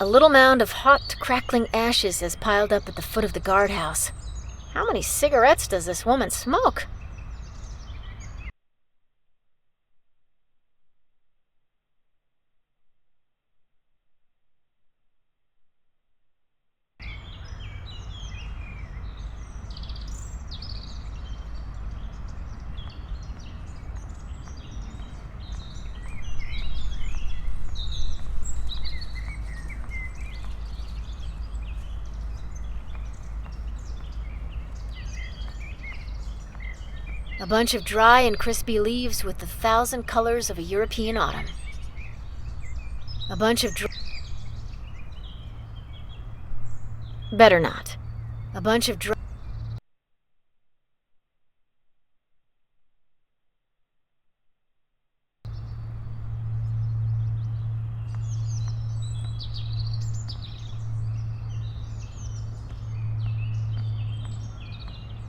A little mound of hot, crackling ashes has piled up at the foot of the guardhouse. How many cigarettes does this woman smoke? A bunch of dry and crispy leaves with the 1,000 colors of a European autumn. A bunch of Better not. A bunch of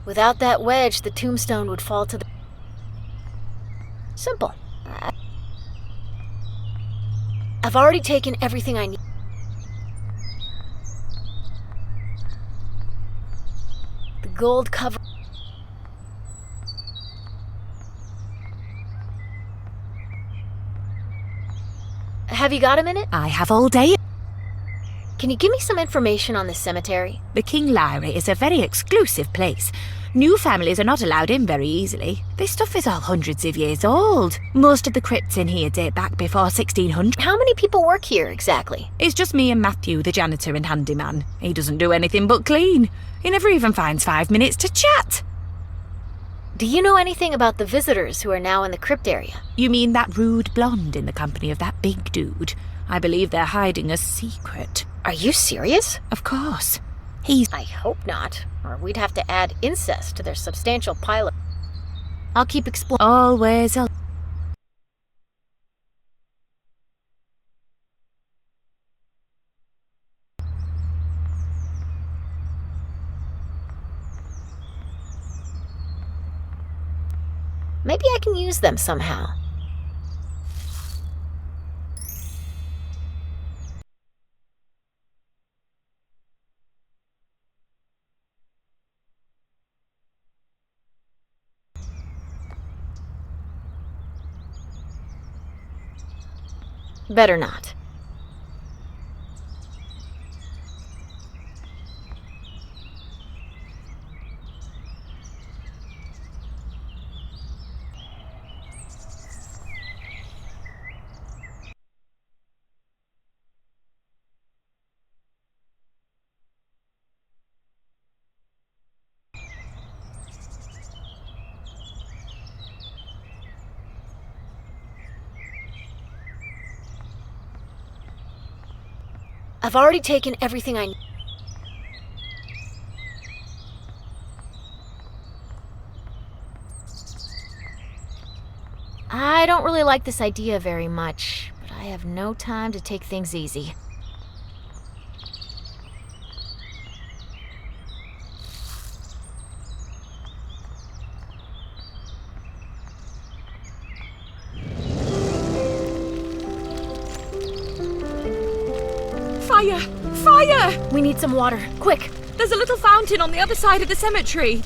Without that wedge, the tombstone would fall to the... Simple. I've already taken everything I need. The gold cover... Have you got a minute? I have all day. Can you give me some information on this cemetery? The King Lyra is a very exclusive place. New families are not allowed in very easily. This stuff is all hundreds of years old. Most of the crypts in here date back before 1600. How many people work here, exactly? It's just me and Matthew, the janitor and handyman. He doesn't do anything but clean. He never even finds 5 minutes to chat. Do you know anything about the visitors who are now in the crypt area? You mean that rude blonde in the company of that big dude? I believe they're hiding a secret. Are you serious? Of course. I hope not, or we'd have to add incest to their substantial pile of... I'll keep exploring. Always a... Maybe I can use them somehow. Better not. I've already taken everything I need. I don't really like this idea very much, but I have no time to take things easy. Fire! Fire! We need some water, quick! There's a little fountain on the other side of the cemetery.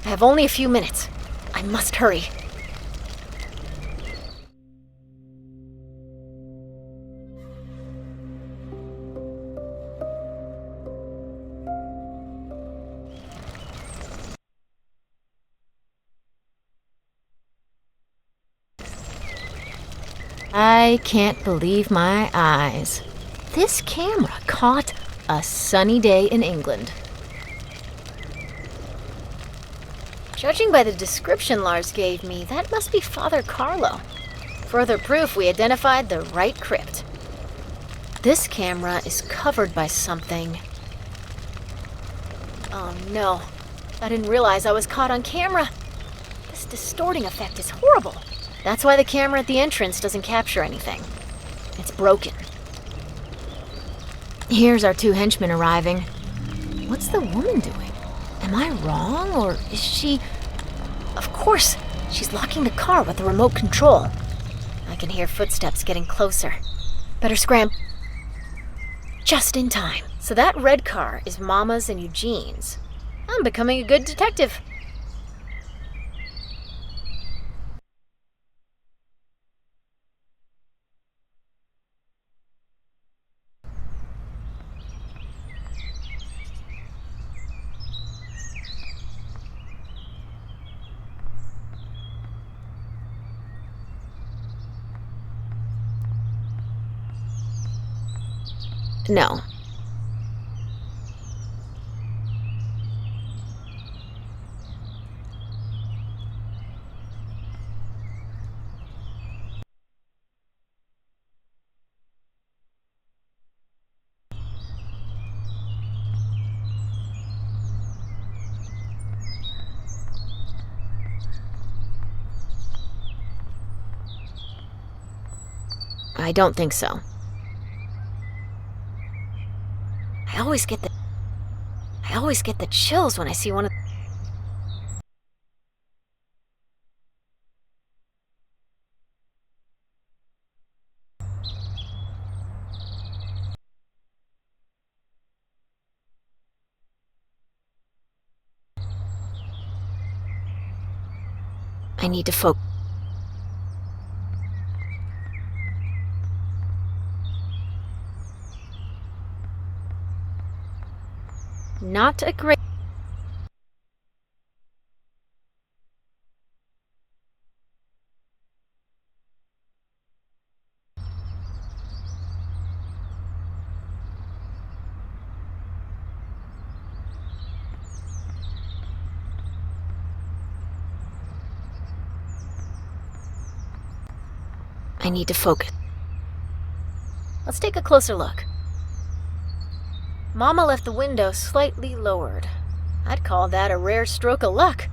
I have only a few minutes. I must hurry. I can't believe my eyes. This camera caught a sunny day in England. Judging by the description Lars gave me, that must be Father Carlo. Further proof we identified the right crypt. This camera is covered by something. Oh no, I didn't realize I was caught on camera. This distorting effect is horrible. That's why the camera at the entrance doesn't capture anything. It's broken. Here's our 2 henchmen arriving. What's the woman doing? Am I wrong, or is she... Of course, she's locking the car with the remote control. can hear footsteps getting closer. Better scramble. Just in time. So that red car is Mama's and Eugene's. I'm becoming a good detective. No. I don't think so. I always get the chills when I see one of... I need to focus. Not a great... I need to focus. Let's take a closer look. Mama left the window slightly lowered. I'd call that a rare stroke of luck.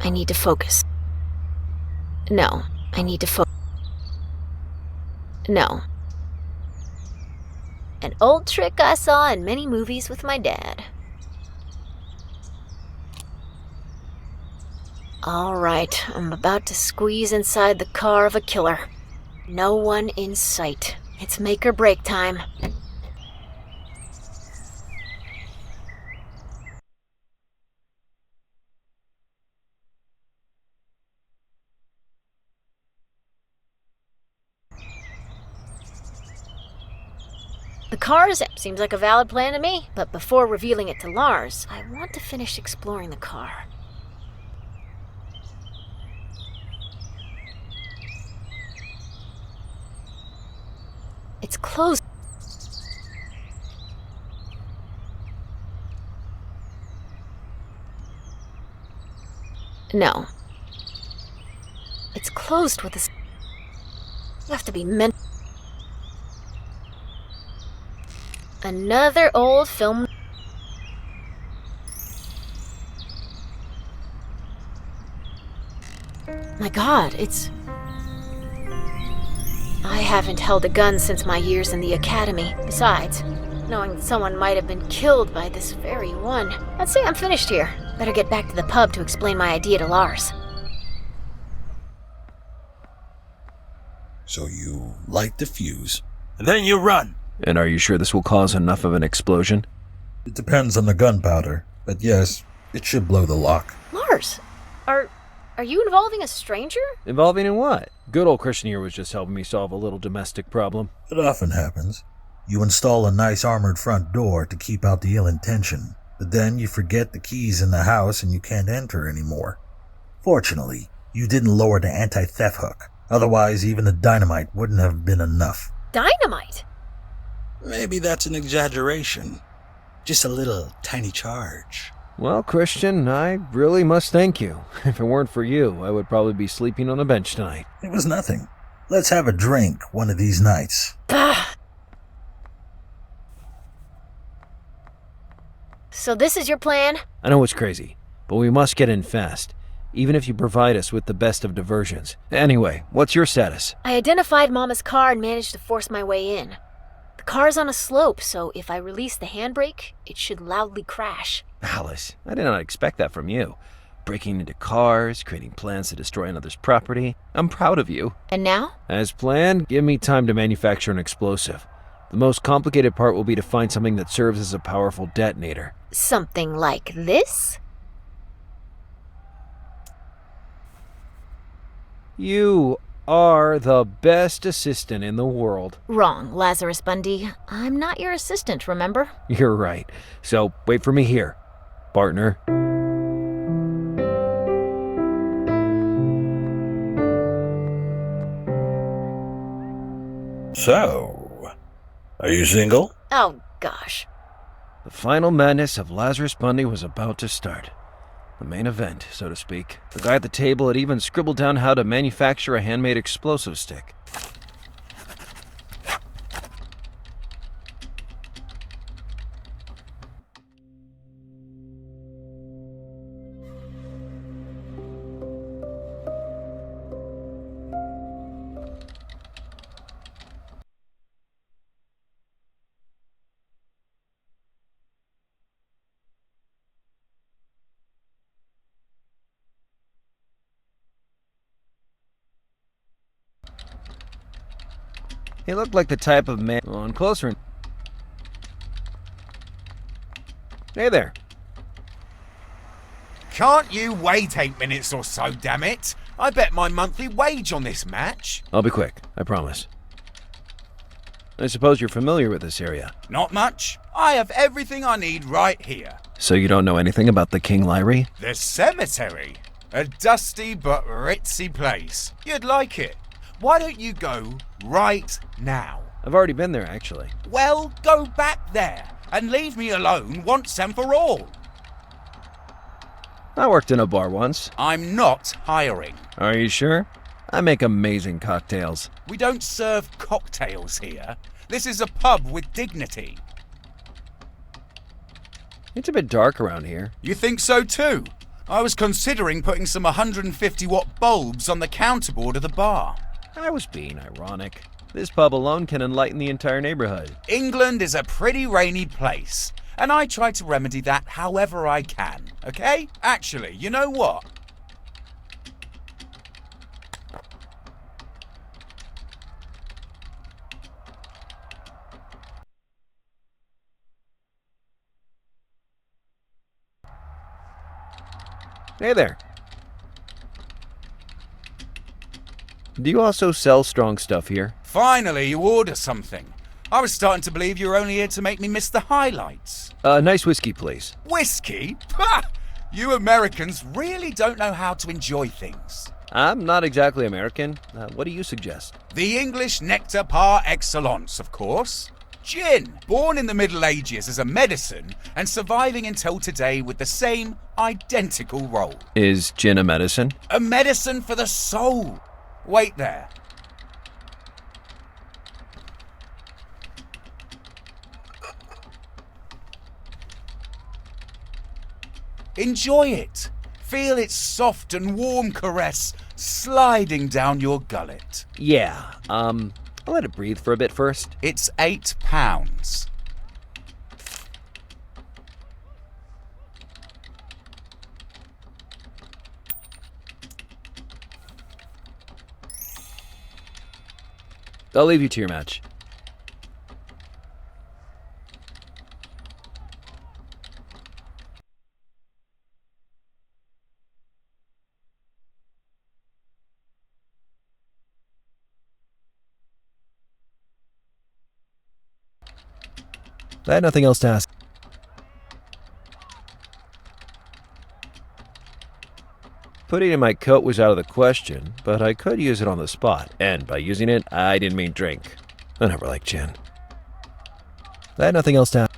I need to focus. No, I need to focus. No. An old trick I saw in many movies with my dad. All right, I'm about to squeeze inside the car of a killer. No one in sight. It's make or break time. The cars seems like a valid plan to me, but before revealing it to Lars, I want to finish exploring the car. It's closed. No. It's closed with a... You have to be meant... Another old film... My God, it's... I haven't held a gun since my years in the academy. Besides, knowing that someone might have been killed by this very one. I'd say I'm finished here. Better get back to the pub to explain my idea to Lars. So you light the fuse. And then you run. And are you sure this will cause enough of an explosion? It depends on the gunpowder, but yes, it should blow the lock. Lars, are you involving a stranger? Involving in what? Good old Christian here was just helping me solve a little domestic problem. It often happens. You install a nice armored front door to keep out the ill intention, but then you forget the keys in the house and you can't enter anymore. Fortunately, you didn't lower the anti-theft hook. Otherwise, even the dynamite wouldn't have been enough. Dynamite? Maybe that's an exaggeration. Just a little tiny charge. Well, Christian, I really must thank you. If it weren't for you, I would probably be sleeping on a bench tonight. It was nothing. Let's have a drink one of these nights. Bah. So this is your plan? I know it's crazy, but we must get in fast, even if you provide us with the best of diversions. Anyway, what's your status? I identified Mama's car and managed to force my way in. The car's on a slope, so if I release the handbrake, it should loudly crash. Alice, I did not expect that from you. breaking into cars, creating plans to destroy another's property. I'm proud of you. And now? As planned, give me time to manufacture an explosive. The most complicated part will be to find something that serves as a powerful detonator. Something like this? You are the best assistant in the world. Wrong, Lazarus Bundy. I'm not your assistant, remember? You're right. So, wait for me here, partner. So, are you single? Oh, gosh. The final madness of Lazarus Bundy was about to start. The main event, so to speak. The guy at the table had even scribbled down how to manufacture a handmade explosive stick. He looked like the type of man on closer. Hey there. Can't you wait 8 minutes or so, damn it? I bet my monthly wage on this match. I'll be quick, I promise. I suppose you're familiar with this area. Not much. I have everything I need right here. So you don't know anything about the King Lyrie? The cemetery. A dusty but ritzy place. You'd like it. Why don't you go right now? I've already been there, actually. Well, go back there and leave me alone once and for all. I worked in a bar once. I'm not hiring. Are you sure? I make amazing cocktails. We don't serve cocktails here. This is a pub with dignity. It's a bit dark around here. You think so too? I was considering putting some 150-watt bulbs on the counterboard of the bar. I was being ironic. This pub alone can enlighten the entire neighborhood. England is a pretty rainy place, and I try to remedy that however I can, okay? Actually, you know what? Hey there. Do you also sell strong stuff here? Finally, you order something. I was starting to believe you were only here to make me miss the highlights. Nice whiskey, please. Whiskey? Ha! You Americans really don't know how to enjoy things. I'm not exactly American. What do you suggest? The English nectar par excellence, of course. Gin, born in the Middle Ages as a medicine and surviving until today with the same identical role. Is gin a medicine? A medicine for the soul. Wait there. Enjoy it. Feel its soft and warm caress sliding down your gullet. Yeah, I'll let it breathe for a bit first. It's £8. I'll leave you to your match. I had nothing else to ask. Putting it in my coat was out of the question, but I could use it on the spot. And by using it, I didn't mean drink. I never liked gin. I had nothing else to ask.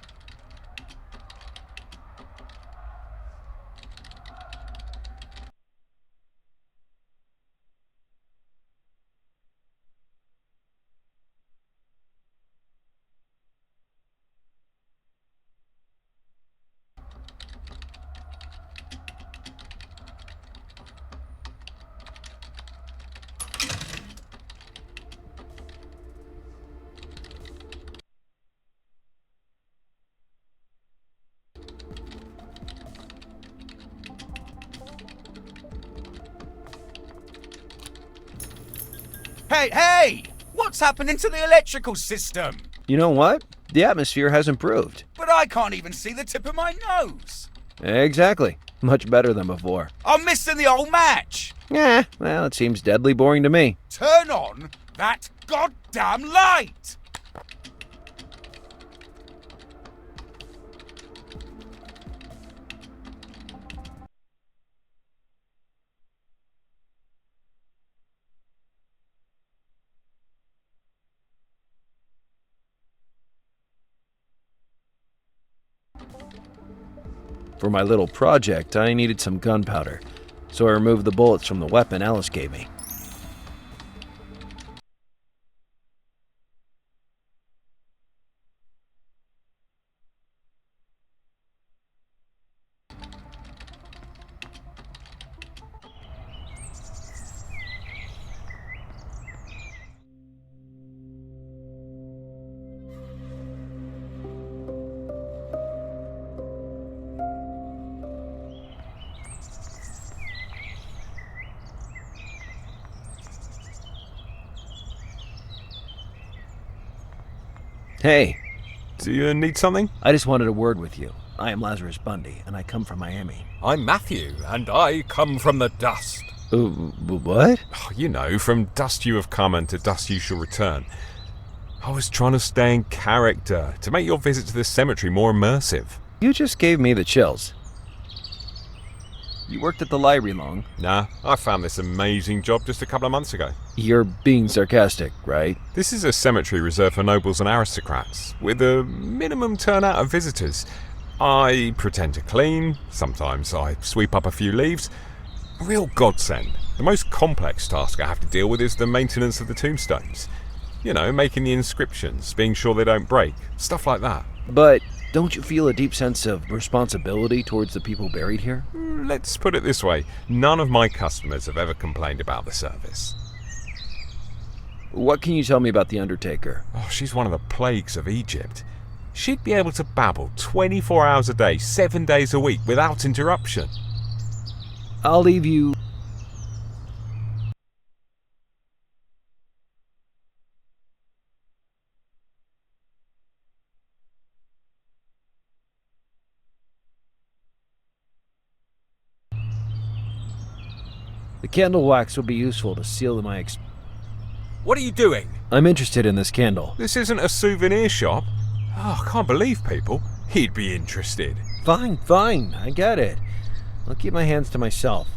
Hey! What's happening to the electrical system? You know what? The atmosphere has improved. But I can't even see the tip of my nose. Exactly. Much better than before. I'm missing the old match. Well, it seems deadly boring to me. Turn on that goddamn light! For my little project, I needed some gunpowder, so I removed the bullets from the weapon Alice gave me. Hey, Do you need something? I just wanted a word with you. I am Lazarus Bundy, and I come from Miami. I'm Matthew, and I come from the dust. What? Oh, you know, from dust you have come and to dust you shall return. I was trying to stay in character, to make your visit to this cemetery more immersive. You just gave me the chills. You worked at the library long? Nah, I found this amazing job just a couple of months ago. You're being sarcastic, right? This is a cemetery reserved for nobles and aristocrats, with a minimum turnout of visitors. I pretend to clean, sometimes I sweep up a few leaves. A real godsend. The most complex task I have to deal with is the maintenance of the tombstones. You know, making the inscriptions, being sure they don't break, stuff like that. But don't you feel a deep sense of responsibility towards the people buried here? Let's put it this way, none of my customers have ever complained about the service. What can you tell me about the Undertaker? Oh, she's one of the plagues of Egypt. She'd be able to babble 24 hours a day, 7 days a week, without interruption. I'll leave you... The candle wax will be useful to seal my What are you doing? I'm interested in this candle. This isn't a souvenir shop. Oh, I can't believe people. He'd be interested. Fine, I get it. I'll keep my hands to myself.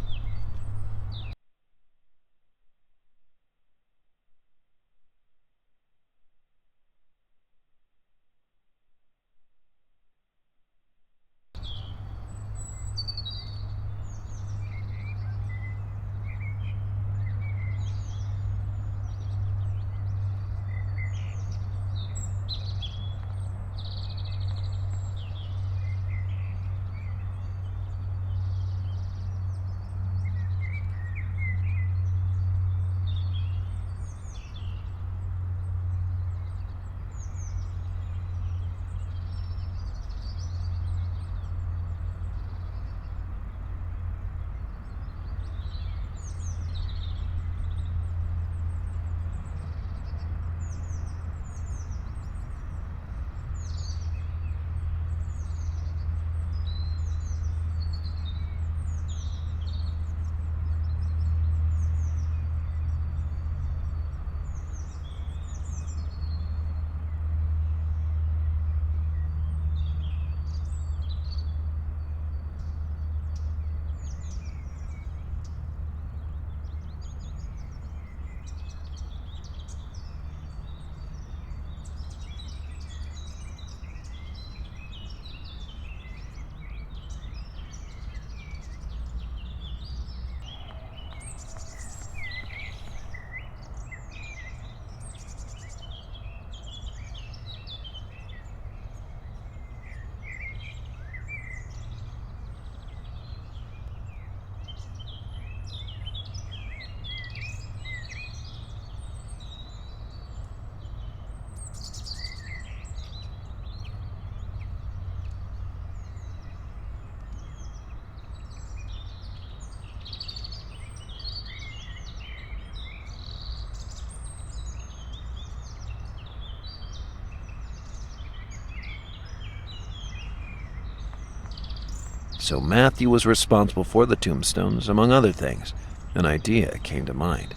So Matthew was responsible for the tombstones, among other things. An idea came to mind.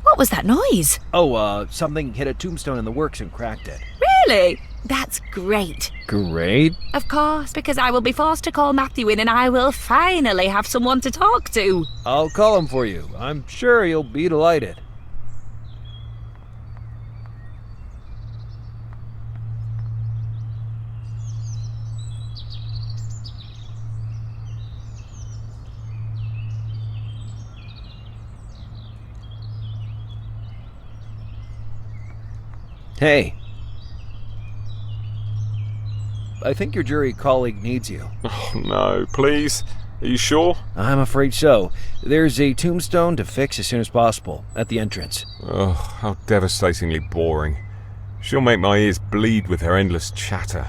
What was that noise? Oh, something hit a tombstone in the works and cracked it. Really? That's great. Great. Of course, because I will be forced to call Matthew in and I will finally have someone to talk to. I'll call him for you. I'm sure he'll be delighted. Hey. I think your jury colleague needs you. Oh, no, please. Are you sure? I'm afraid so. There's a tombstone to fix as soon as possible, at the entrance. Oh, how devastatingly boring. She'll make my ears bleed with her endless chatter.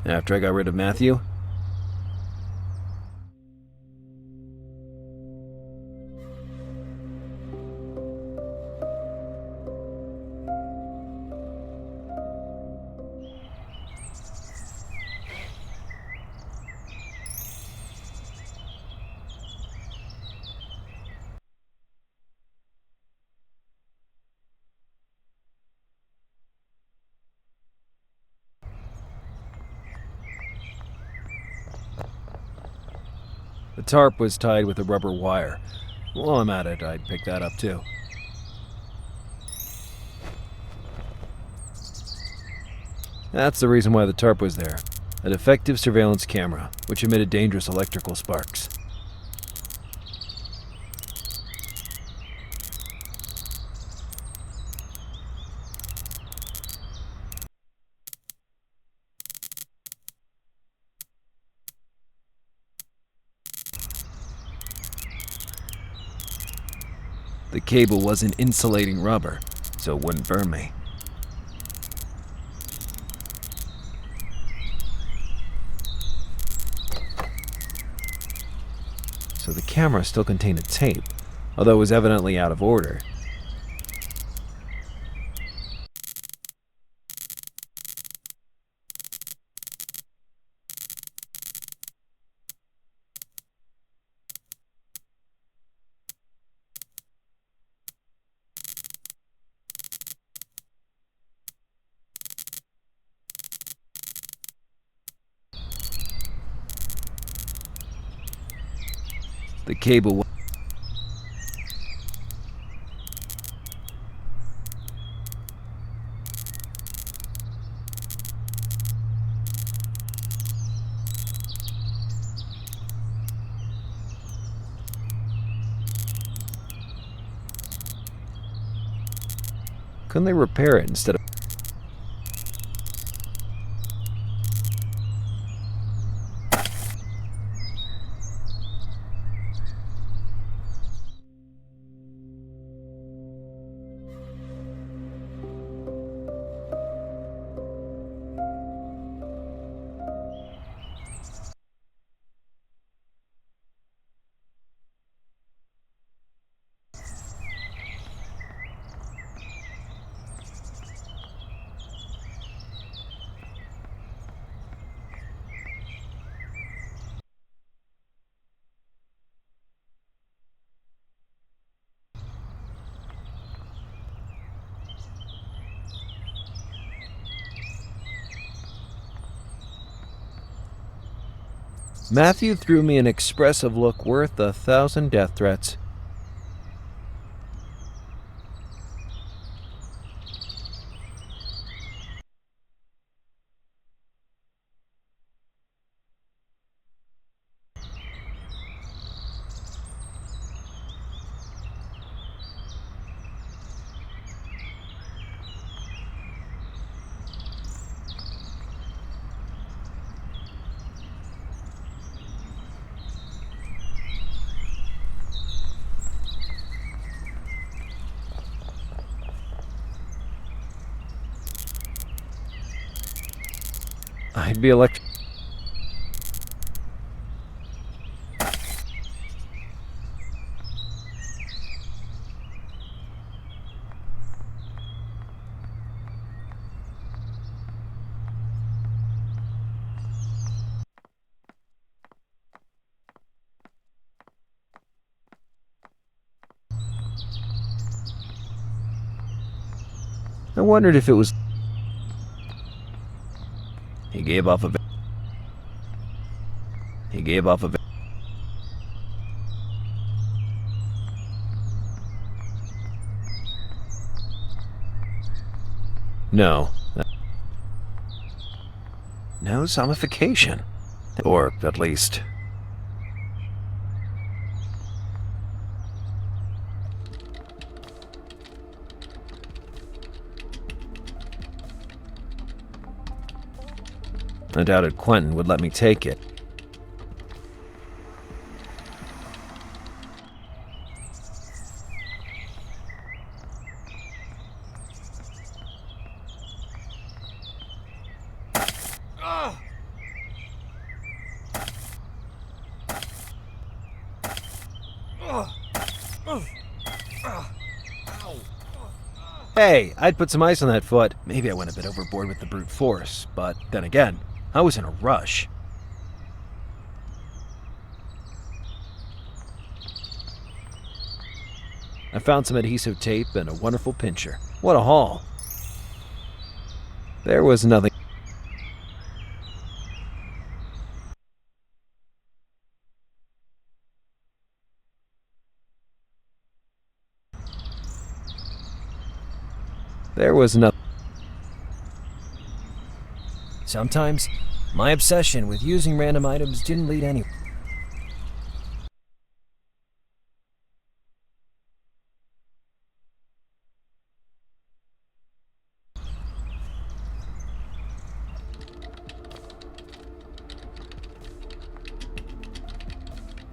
After I got rid of Matthew? The tarp was tied with a rubber wire. While I'm at it, I'd pick that up too. That's the reason why the tarp was there. A defective surveillance camera, which emitted dangerous electrical sparks. The cable was an insulating rubber, so it wouldn't burn me. So the camera still contained a tape, although it was evidently out of order. The cable was couldn't they repair it instead of... Matthew threw me an expressive look worth 1,000 death threats. I'd be I wondered if it was... He gave off a... No. No zombification. Or, at least... I doubted Quentin would let me take it. Hey, I'd put some ice on that foot. Maybe I went a bit overboard with the brute force, but then again, I was in a rush. I found some adhesive tape and a wonderful pincher. What a haul. There was nothing. There was nothing. Sometimes, my obsession with using random items didn't lead anywhere.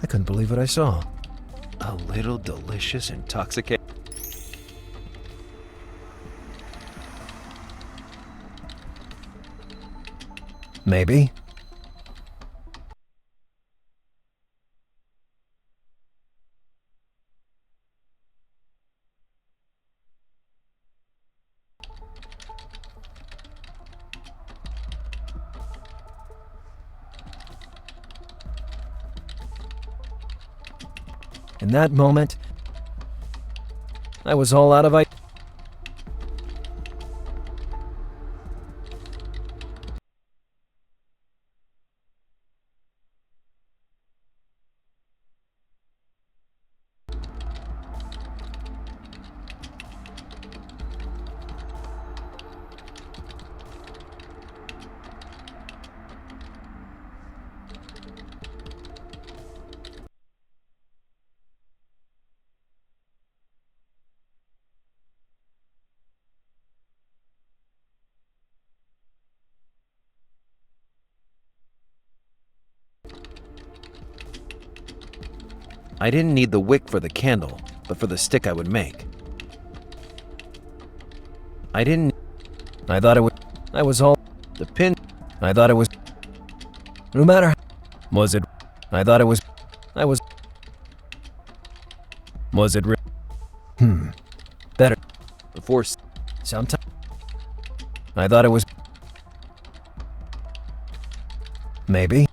I couldn't believe what I saw. A little delicious intoxicating. Maybe. In that moment, I was all out of ideas. I didn't need the wick for the candle, but for the stick I would make. I didn't... I thought it would... I was all... The pin... I thought it was... No matter how... Was it... I thought it was... I was... Was it... Better... Before... Sometime... I thought it was... Maybe...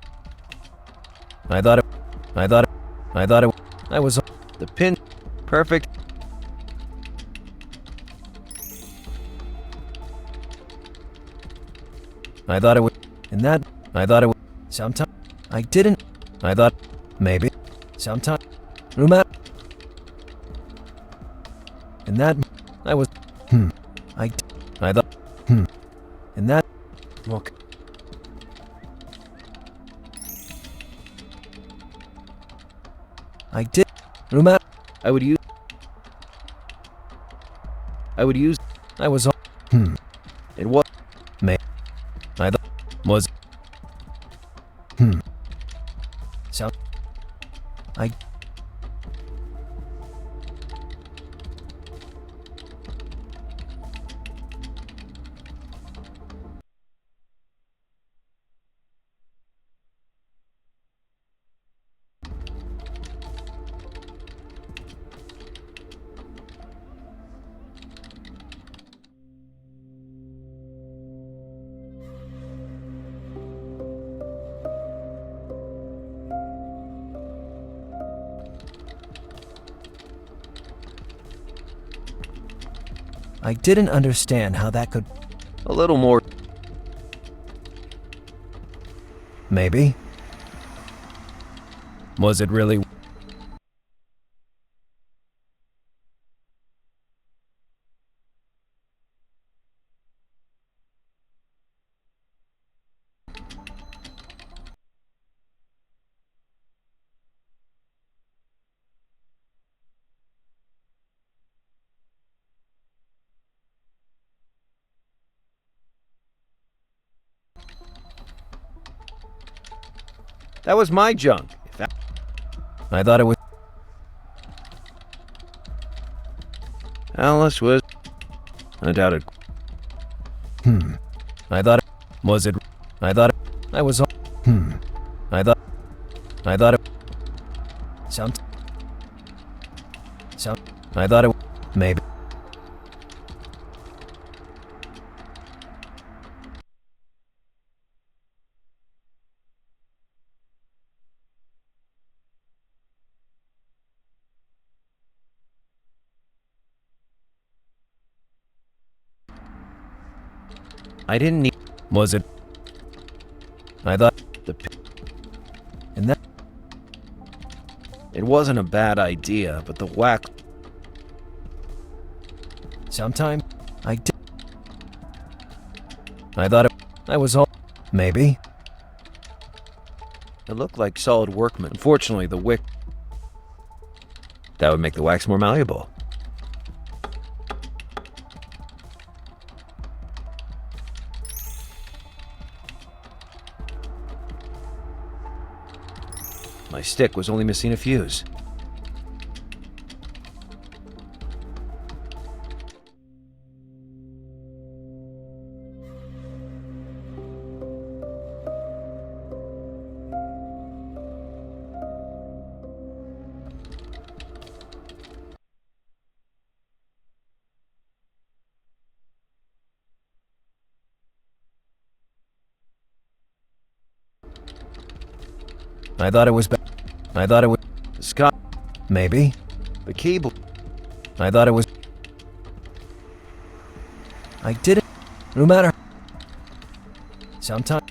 I thought it... I thought it... I thought it... I was... The pin... Perfect... I thought it would... In that... I thought it would... Sometime... I didn't... I thought... Maybe... Sometime... No matter... In that... I was... I thought... In that... Look... I did... No matter... I would use... I would use... I was all... It was... May... I thought... Was... So... I... I didn't understand how that could... A little more. Maybe. Was it really... That was my junk. I thought it was... Alice was undoubted. I thought it... Was it... I thought it... I was all... I thought... it... I thought it... Maybe... I didn't need. Was it... I thought... The. And that... It wasn't a bad idea, but the whack. Sometime... I did... I thought it... I was all... Maybe... It looked like solid workman. Unfortunately, the wick. That would make the wax more malleable. My stick was only missing a fuse. I thought it was... I thought it was... Scott, Maybe... the cable. I thought it was... I didn't... No matter... Sometime...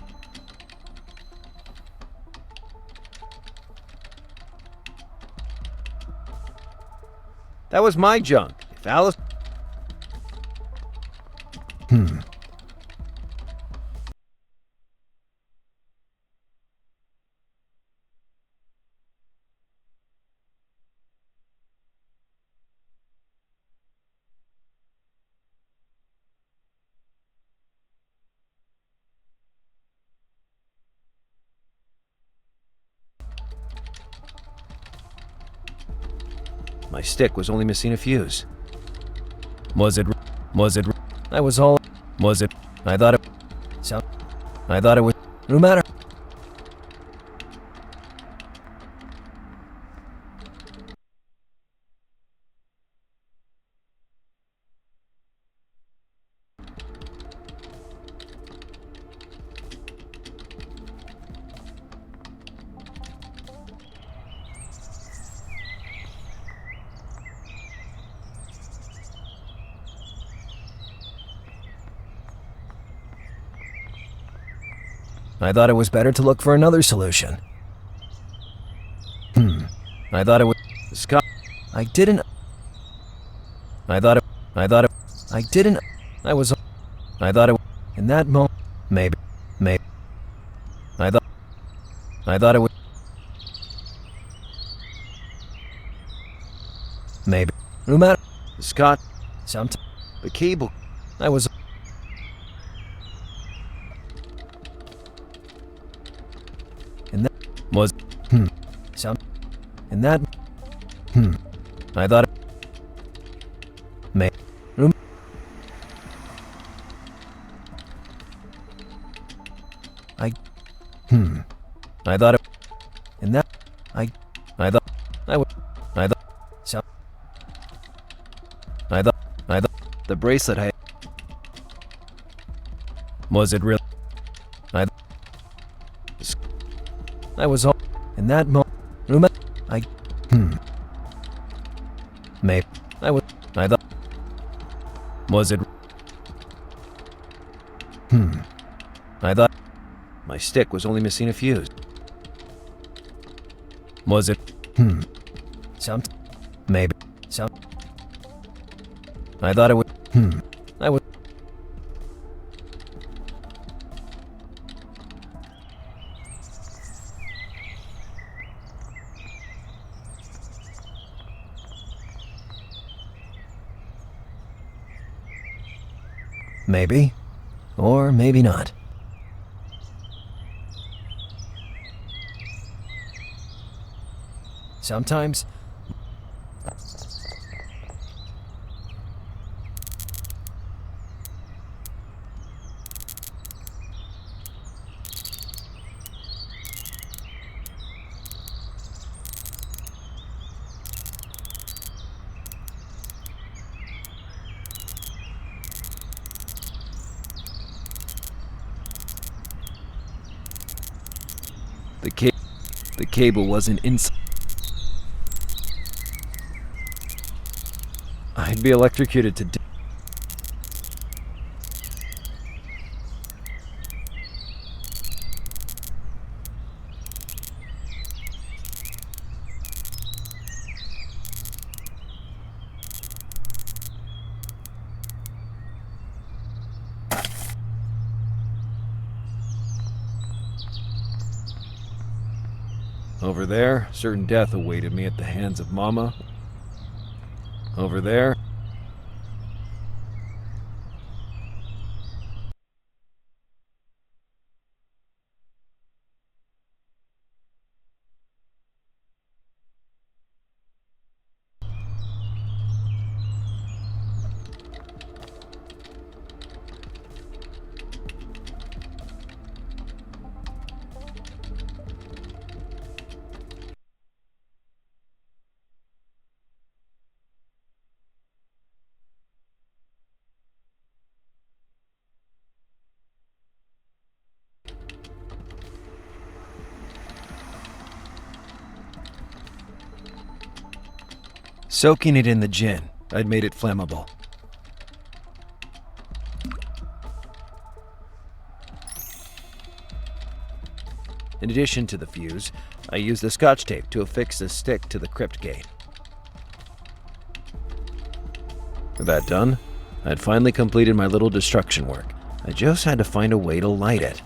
That was my junk. If Alice. My stick was only missing a fuse. Was it... Was it... I was all... Was it... I thought it... So... I thought it was... No matter... I thought it was better to look for another solution. I thought it was... Scott, I didn't... I thought it... I thought it... I didn't... I was... I thought it... In that moment... Maybe... Maybe... I thought... I thought it was... Maybe... No matter... Scott, Sometime... the cable. I was... In that... Was... Some... In that... I thought it... May... Room... I... I thought it... In that... I thought... I would... I thought... Some... I thought... The bracelet I. Was it real? I was all... In that moment... Room... I... Maybe... I was... I thought... Was it? I thought. My stick was only missing a fuse. Was it? Some. Maybe. Some. I thought it would. I would. Maybe. Or maybe not. Sometimes. The cable wasn't inside. I'd be electrocuted to death. Over there, certain death awaited me at the hands of Mama. Over there. Soaking it in the gin, I'd made it flammable. In addition to the fuse, I used the scotch tape to affix the stick to the crypt gate. With that done, I'd finally completed my little destruction work. I just had to find a way to light it.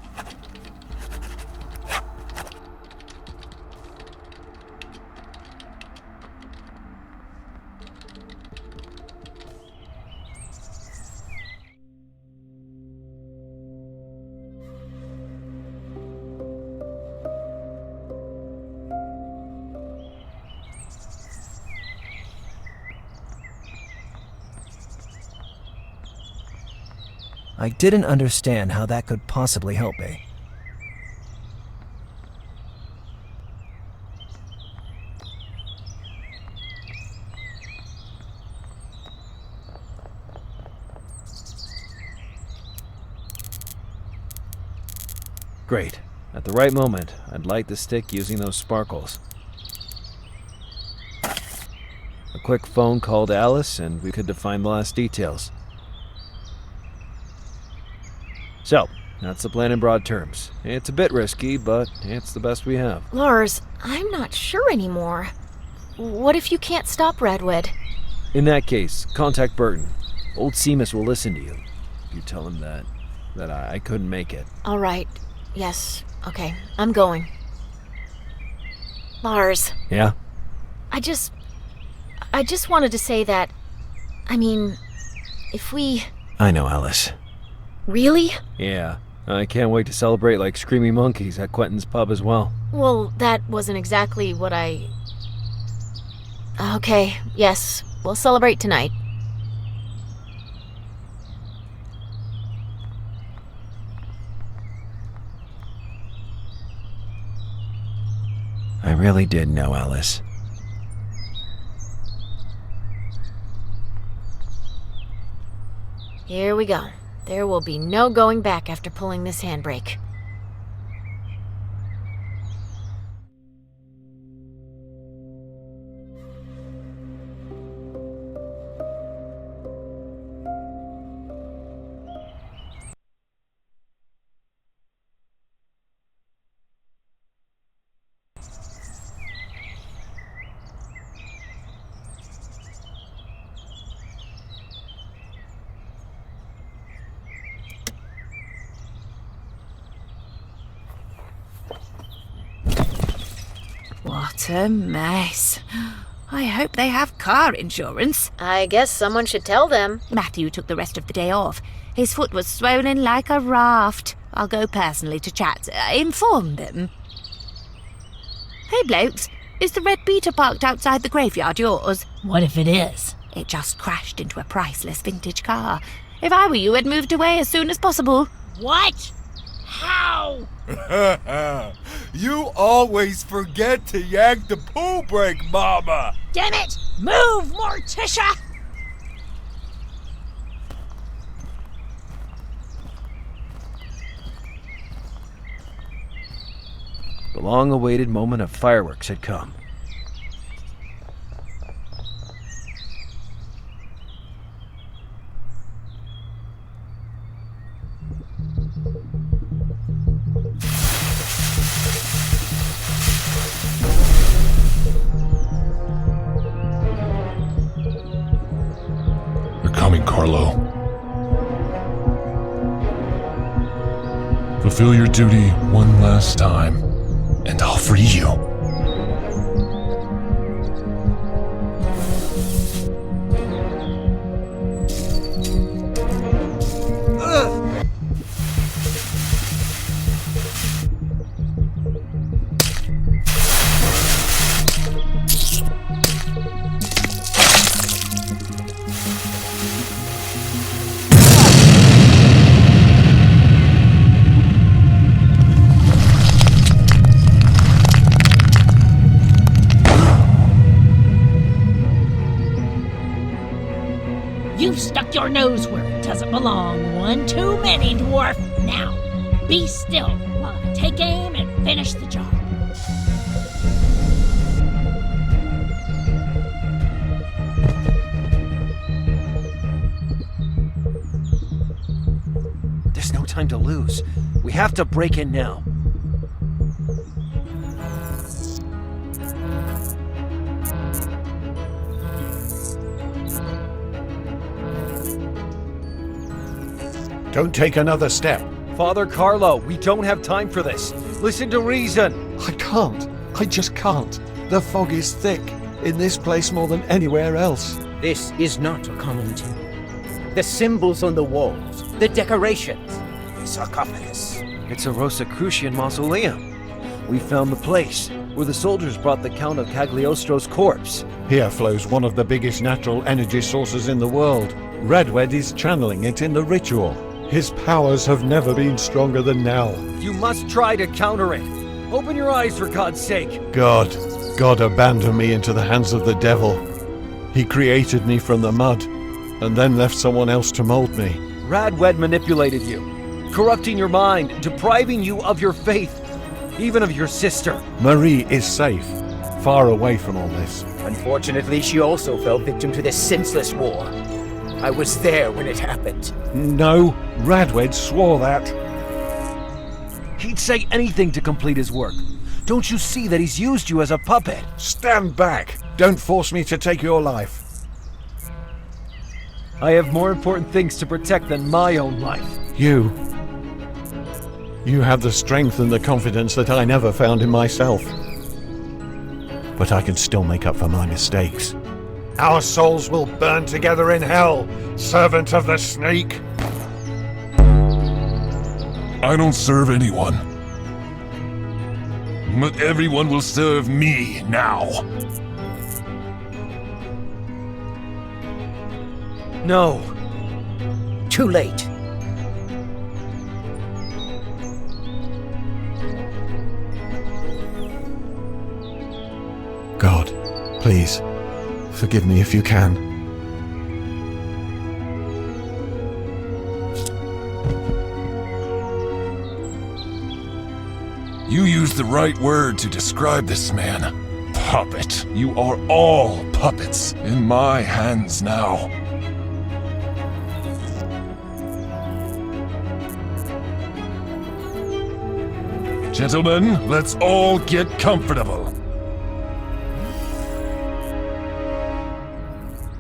I didn't understand how that could possibly help me. Great. At the right moment, I'd light the stick using those sparkles. A quick phone call to Alice, and we could define the last details. So, that's the plan in broad terms. It's a bit risky, but it's the best we have. Lars, I'm not sure anymore. What if you can't stop Redwood? In that case, contact Burton. Old Seamus will listen to you. You tell him that I couldn't make it. All right. Yes. Okay. I'm going. Lars. Yeah? I just wanted to say that, if we... I know, Alice. Really? Yeah. I can't wait to celebrate like screaming monkeys at Quentin's pub as well. Well, that wasn't exactly what I... Okay, yes. We'll celebrate tonight. I really did know, Alice. Here we go. There will be no going back after pulling this handbrake. a mess. I hope they have car insurance. I guess someone should tell them. Matthew took the rest of the day off. His foot was swollen like a raft. I'll go personally to chat, inform them. Hey, blokes, is the red Peter parked outside the graveyard yours? What if it is? It just crashed into a priceless vintage car. If I were you, I'd moved away as soon as possible. What? How? You always forget to yank the pool brake, Mama! Damn it! Move, Morticia! The long-awaited moment of fireworks had come. They're coming, Carlo. Fulfill your duty one last time, and I'll free you. You've stuck your nose where it doesn't belong. One too many, dwarf. Now, be still while I take aim and finish the job. There's no time to lose. We have to break in now. Don't take another step. Father Carlo, we don't have time for this. Listen to reason. I can't. I just can't. The fog is thick. In this place more than anywhere else. This is not a common tomb. The symbols on the walls, the decorations, the sarcophagus. It's a Rosicrucian mausoleum. We found the place where the soldiers brought the Count of Cagliostro's corpse. Here flows one of the biggest natural energy sources in the world. Redwed is channeling it in the ritual. His powers have never been stronger than now. You must try to counter it. Open your eyes, for God's sake. God abandoned me into the hands of the devil. He created me from the mud, and then left someone else to mold me. Radwed manipulated you, corrupting your mind, depriving you of your faith, even of your sister. Marie is safe, far away from all this. Unfortunately, she also fell victim to this senseless war. I was there when it happened. No, Radwed swore that. He'd say anything to complete his work. Don't you see that he's used you as a puppet? Stand back! Don't force me to take your life. I have more important things to protect than my own life. You have the strength and the confidence that I never found in myself. But I can still make up for my mistakes. Our souls will burn together in hell, servant of the snake. I don't serve anyone. But everyone will serve me now. No. Too late. God, please, forgive me if you can. You used the right word to describe this man. Puppet. You are all puppets in my hands now. Gentlemen, let's all get comfortable.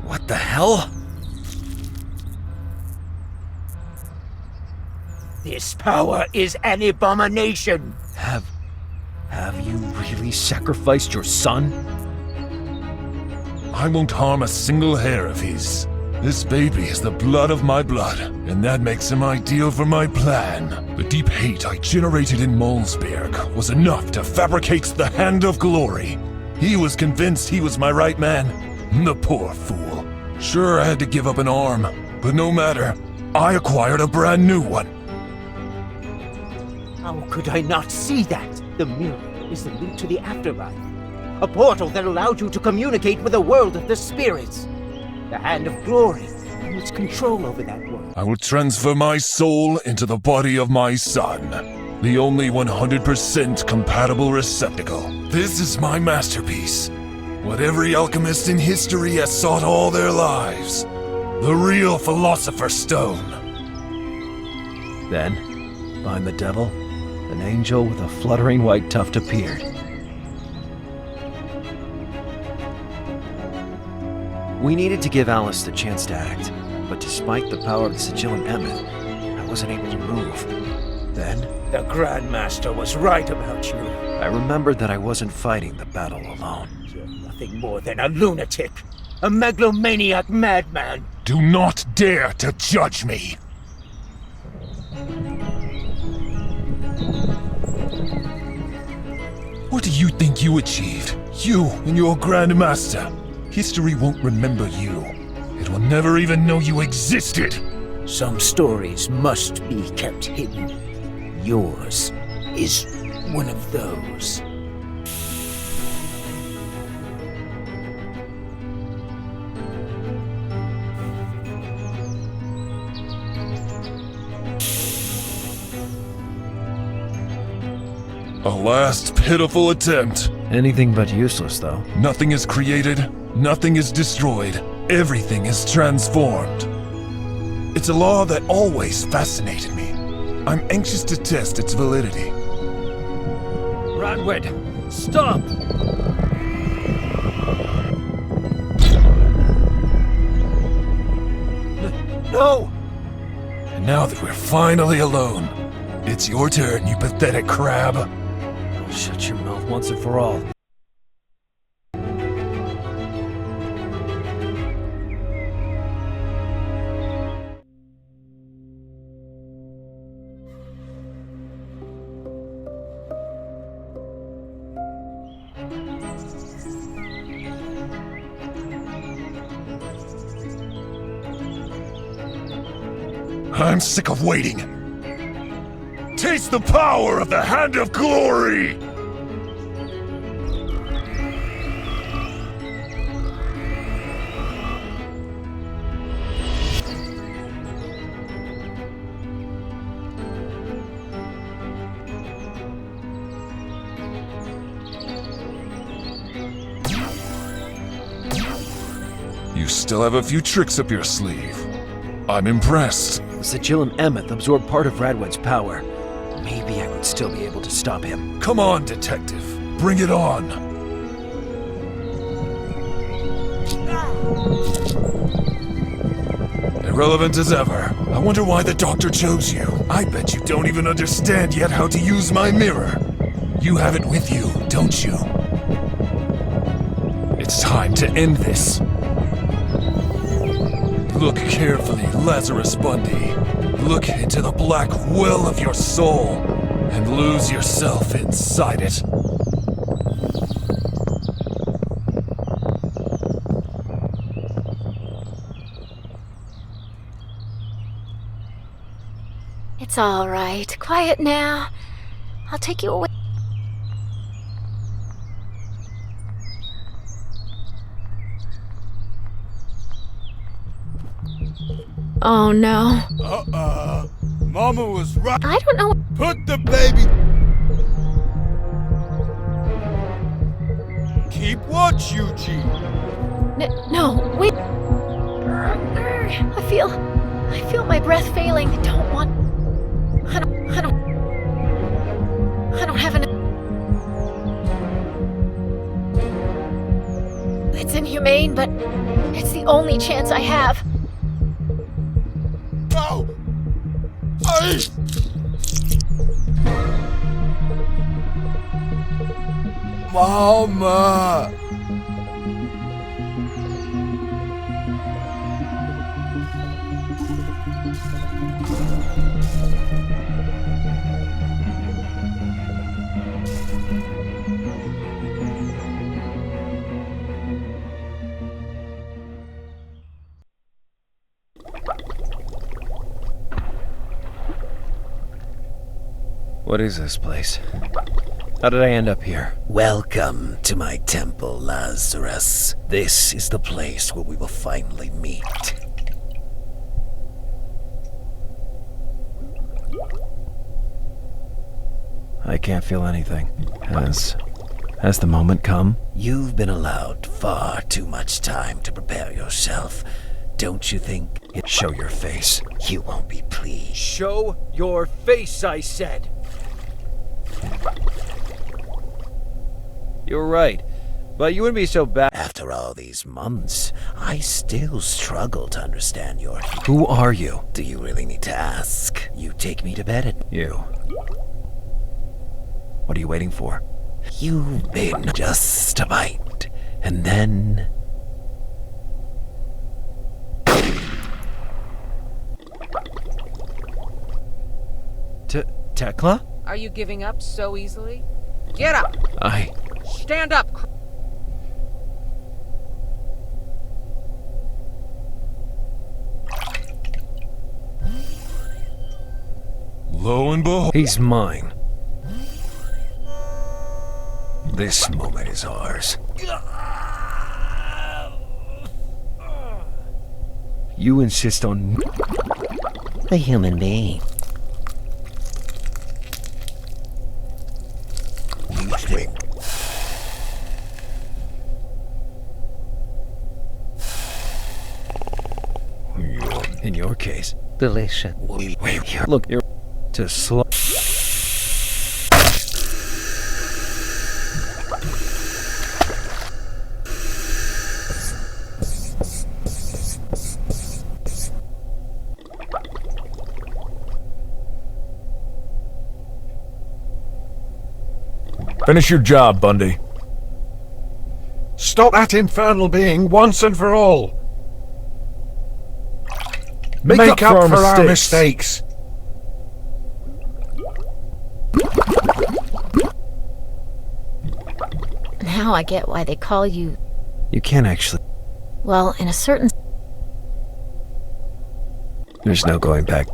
What the hell? This power is an abomination. Have you really sacrificed your son? I won't harm a single hair of his. This baby is the blood of my blood, and that makes him ideal for my plan. The deep hate I generated in Molsberg was enough to fabricate the Hand of Glory. He was convinced he was my right man. The poor fool. Sure, I had to give up an arm, but no matter. I acquired a brand new one. How could I not see that? The mirror is the link to the afterlife. A portal that allowed you to communicate with the world of the spirits. The Hand of Glory and its control over that world. I will transfer my soul into the body of my son. The only 100% compatible receptacle. This is my masterpiece. What every alchemist in history has sought all their lives. The real Philosopher's Stone. Then, behind the devil, an angel with a fluttering white tuft appeared. We needed to give Alice the chance to act, but despite the power of the Sigillum Emmet, I wasn't able to move. Then, The Grandmaster was right about you. I remembered that I wasn't fighting the battle alone. You're nothing more than a lunatic. A megalomaniac madman. Do not dare to judge me. What do you think you achieved? You and your Grandmaster. History won't remember you. It will never even know you existed. Some stories must be kept hidden. Yours is one of those. A last pitiful attempt. Anything but useless, though. Nothing is created, nothing is destroyed, everything is transformed. It's a law that always fascinated me. I'm anxious to test its validity. Radwid, stop! No! And now that we're finally alone, it's your turn, you pathetic crab. Shut your mouth once and for all. I'm sick of waiting. Taste the power of the Hand of Glory! You still have a few tricks up your sleeve. I'm impressed. The Sigillum Emmet absorbed part of Radwid's power. Maybe I would still be able to stop him. Come on, detective. Bring it on. Irrelevant as ever. I wonder why the doctor chose you. I bet you don't even understand yet how to use my mirror. You have it with you, don't you? It's time to end this. Look carefully, Lazarus Bundy. Look into the black well of your soul and lose yourself inside it. It's all right. Quiet now. I'll take you away. Oh no. Mama was right. I don't know. Put the baby. Keep watch, Eugene. No, wait. I feel my breath failing. I don't have enough. It's inhumane, but it's the only chance I have. No! Mama! What is this place? How did I end up here? Welcome to my temple, Lazarus. This is the place where we will finally meet. I can't feel anything. Has the moment come? You've been allowed far too much time to prepare yourself. Don't you think? Show your face. You won't be pleased. Show your face, I said. You're right. But you wouldn't be so bad. After all these months, I still struggle to understand your... Who are you? Do you really need to ask? You take me to bed at... You. What are you waiting for? You've been just a bite. And then... Tekla? Are you giving up so easily? Get up! Stand up! Lo and behold. He's mine. This moment is ours. You insist on... A human being. You think... In your case. Delicious. Wait, look, you're... to slow... Finish your job, Bundy. Stop that infernal being once and for all. Make up for our mistakes. Now I get why they call you... You can't actually... Well, in a certain... There's no going back.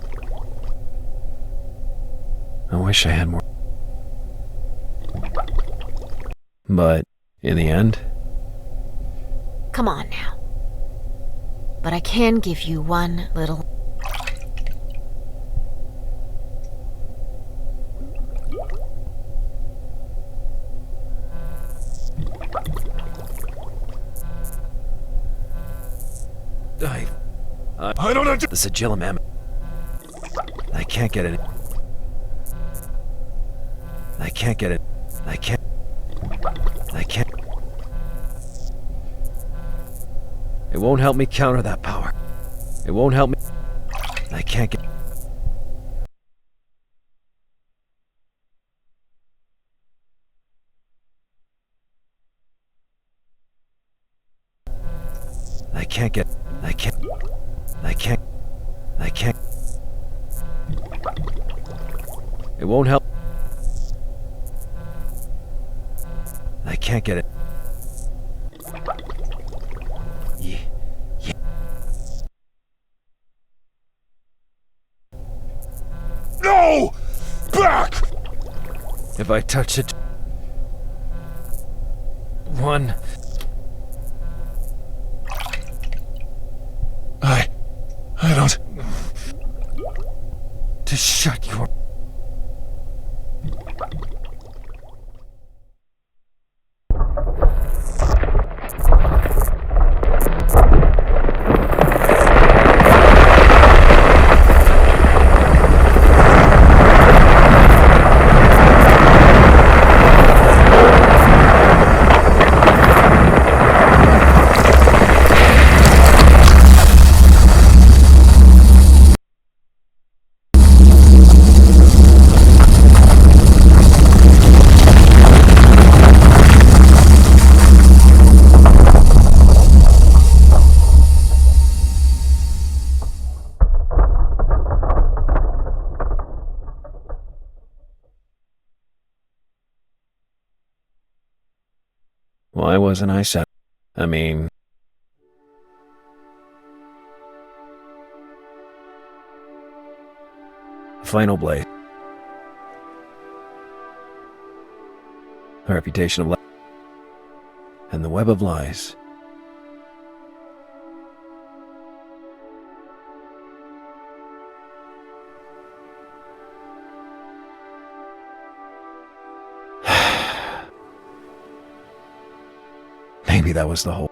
I wish I had more... But, in the end... Come on now. But I can give you one little... I don't know. The sigillum am... I can't get it. I can't get it. I can't... It won't help me counter that power. It won't help me... I can't get... I can't get... I can't... It won't help... I can't get it. No! Back! If I touch it... One... I don't... To shut your... Why wasn't I set? I mean... Final blade. A reputation of lies. And the web of lies. Maybe that was the whole...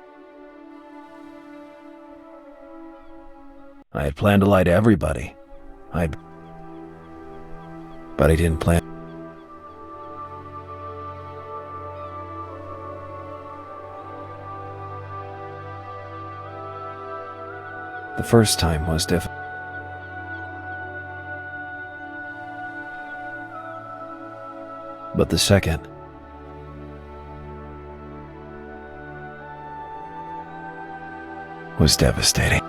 I had planned to lie to everybody. But I didn't plan... The first time was difficult. But the second... was devastating.